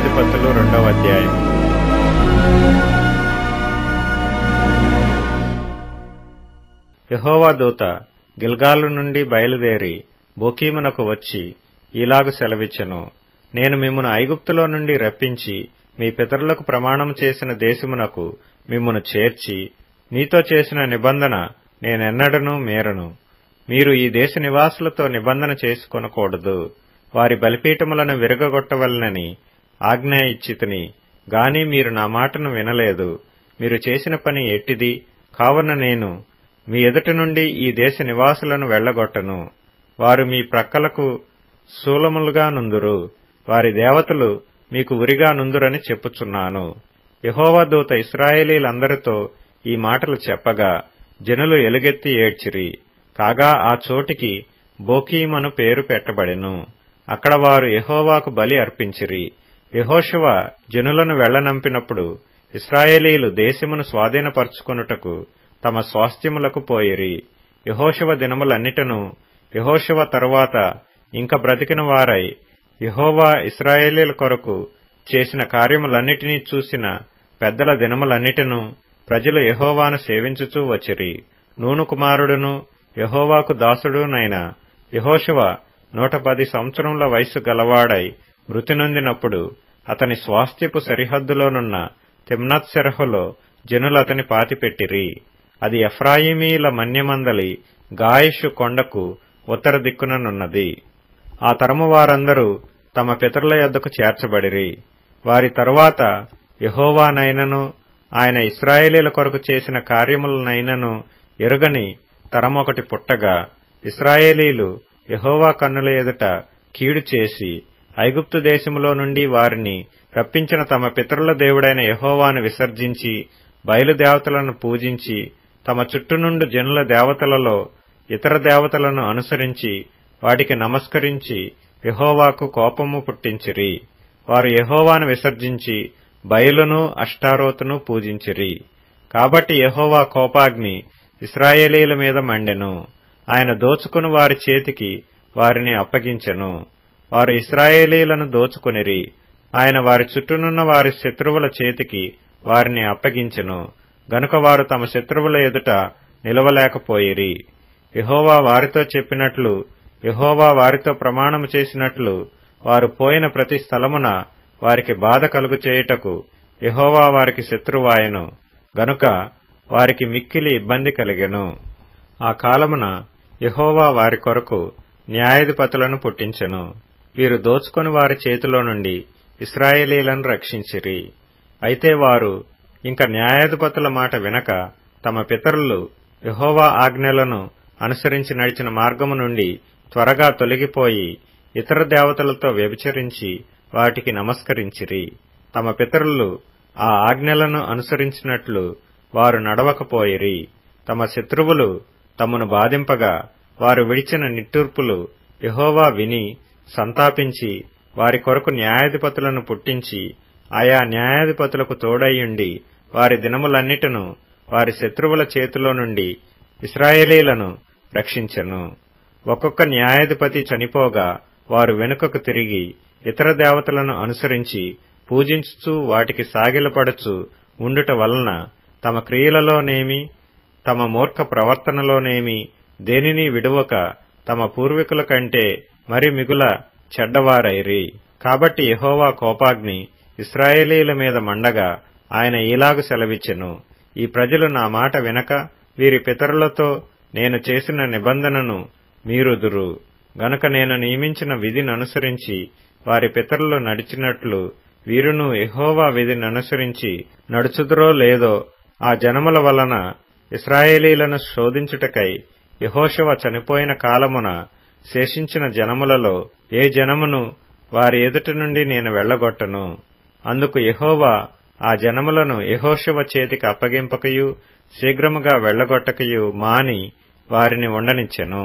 న్యాయాధిపతులు 2వ అధ్యాయం. యెహోవా దూత గిల్గాలు నుండి బయలుదేరి బోకీమునకు వచ్చి ఈలాగు సెలవిచ్చెను. నేను మిమ్మును ఐగుప్తులో నుండి రప్పించి మీ పితరులకు ప్రమాణం చేసిన దేశమునకు మిమ్మును చేర్చి మీతో చేసిన నిబంధన నేనెన్నడనూ మీరను. మీరు ఈ దేశ నివాసులతో నిబంధన చేసుకొనకూడదు. వారి బలిపీఠములను విరగగొట్టవలనని ఆజ్ఞ ఇచ్చితిని గాని మీరు నా మాటను వినలేదు. మీరు చేసిన పని ఎట్టిది? కావున నేను మీ ఎదుట నుండి ఈ దేశ నివాసులను వెళ్లగొట్టను. వారు మీ ప్రక్కలకు శూలములుగా నుందురు. వారి దేవతలు మీకు ఉరిగా నుందురని చెప్పుచున్నాను. యెహోవా దూత ఇశ్రాయేలీలందరితో ఈ మాటలు చెప్పగా జనులు ఎలుగెత్తి ఏడ్చిరి. కాగా ఆ చోటికి బోకీమను పేరు పెట్టబడెను. అక్కడ వారు యెహోవాకు బలి అర్పించిరి. యెహోషువ జనులను వెళ్లనంపినప్పుడు ఇశ్రాయేలీలు దేశమును స్వాధీనపరచుకొనుటకు తమ స్వాస్థ్యములకు పోయిరి. యెహోషువ దినములన్నిటను యెహోషువ తరువాత ఇంక బ్రతికిన వారై యెహోవా ఇశ్రాయేలీల కొరకు చేసిన కార్యములన్నిటినీ చూసిన పెద్దల దినములన్నిటను ప్రజలు యెహోవాను సేవించుచూ వచ్చిరి. నూను కుమారుడును యెహోవాకు దాసుడునైన యెహోషువ 110 సంవత్సరముల వయస్సు గలవాడై మృతి నొందినప్పుడు అతని స్వాస్థ్యపు సరిహద్దులోనున్న తిమ్నత్సెరహులో జనులు అతని పాతిపెట్టిరి. అది ఎఫ్రాయిమీల మన్యమందలి గాయిషు కొండకు ఉత్తర దిక్కుననున్నది. ఆ తరము వారందరూ తమ పితరుల యొద్దకు చేర్చబడిరి. వారి తరువాత యెహోవానైనను ఆయన ఇశ్రాయేలీల కొరకు చేసిన కార్యములనైనను ఎరుగని తరమొకటి పుట్టగా ఇశ్రాయేలీలు యెహోవా కన్నుల ఎదుట కీడు చేసి ఐగుప్తు దేశములో నుండి వారిని రప్పించిన తమ పితరుల దేవుడైన యెహోవాను విసర్జించి బయలుదేవతలను పూజించి తమ చుట్టూనుండు జనుల దేవతలలో ఇతర దేవతలను అనుసరించి వాటికి నమస్కరించి యెహోవాకు కోపము పుట్టించిరి. వారు యెహోవాను విసర్జించి బయలును అష్టారోతును పూజించిరి. కాబట్టి యెహోవా కోపాగ్ని ఇశ్రాయేలీల మీద మండెను. ఆయన దోచుకుని వారి చేతికి వారిని అప్పగించెను. వారు ఇశ్రాయేలీలను దోచుకొనిరి. ఆయన వారి చుట్టూనున్న వారి శత్రువుల చేతికి వారిని అప్పగించెను. గనుక వారు తమ శత్రువుల ఎదుట నిలవలేకపోయిరి. యెహోవా వారితో చెప్పినట్లు యెహోవా వారితో ప్రమాణము చేసినట్లు వారు పోయిన ప్రతి స్థలమున వారికి బాధ కలుగు చేయుటకు యెహోవా వారికి శత్రువాయెను. గనుక వారికి మిక్కిలి ఇబ్బంది కలిగెను. ఆ కాలమున యెహోవా వారి కొరకు న్యాయాధిపతులను పుట్టించెను. వీరు దోచుకొని వారి చేతిలో నుండి ఇశ్రాయేలీలను రక్షించిరి. అయితే వారు ఇంక న్యాయాధిపతుల మాట వినక తమ పితరులు యెహోవా ఆజ్ఞలను అనుసరించి నడిచిన మార్గము నుండి త్వరగా తొలగిపోయి ఇతర దేవతలతో వ్యభిచరించి వాటికి నమస్కరించిరి. తమ పితరులు ఆ ఆజ్ఞలను అనుసరించినట్లు వారు నడవకపోయిరి. తమ శత్రువులు తమను బాధింపగా వారు విడిచిన నిట్టూర్పులు యెహోవా విని సంతాపించి వారి కొరకు న్యాయాధిపతులను పుట్టించి ఆయా న్యాయాధిపతులకు తోడయ్యుండి వారి దినములన్నిటను వారి శత్రువుల చేతిలో నుండి ఇశ్రాయేలీలను రక్షించెను. ఒక్కొక్క న్యాయాధిపతి చనిపోగా వారు వెనుకకు తిరిగి ఇతర దేవతలను అనుసరించి పూజించుచూ వాటికి సాగిలపడుచు ఉండుట వలన తమ క్రియలలోనేమి తమ మూర్ఖ ప్రవర్తనలోనేమి దేనిని విడువక తమ పూర్వీకుల కంటే మరి మిగుల చెడ్డవారైరి. కాబట్టి యెహోవా కోపాగ్ని ఇశ్రాయేలీల మీద మండగా ఆయన ఈలాగు సెలవిచ్చెను. ఈ ప్రజలు నా మాట వినక వీరి పితరులతో నేను చేసిన నిబంధనను మీరుదురు. గనుక నేను నియమించిన విధిని అనుసరించి వారి పితరులు నడిచినట్లు వీరును యెహోవా విధిని అనుసరించి నడుచుదురో లేదో ఆ జనముల వలన ఇశ్రాయేలీలను శోధించుటకై యెహోషువ చనిపోయిన కాలమున శేషించిన జనములలో ఏ జనమును వారి ఎదుట నుండి నేను వెళ్లగొట్టను. అందుకు యెహోవా ఆ జనములను యెహోషువ చేతికి అప్పగింపకయు శీఘ్రముగా వెళ్లగొట్టకయు మాని వారిని ఉండనిచ్చెను.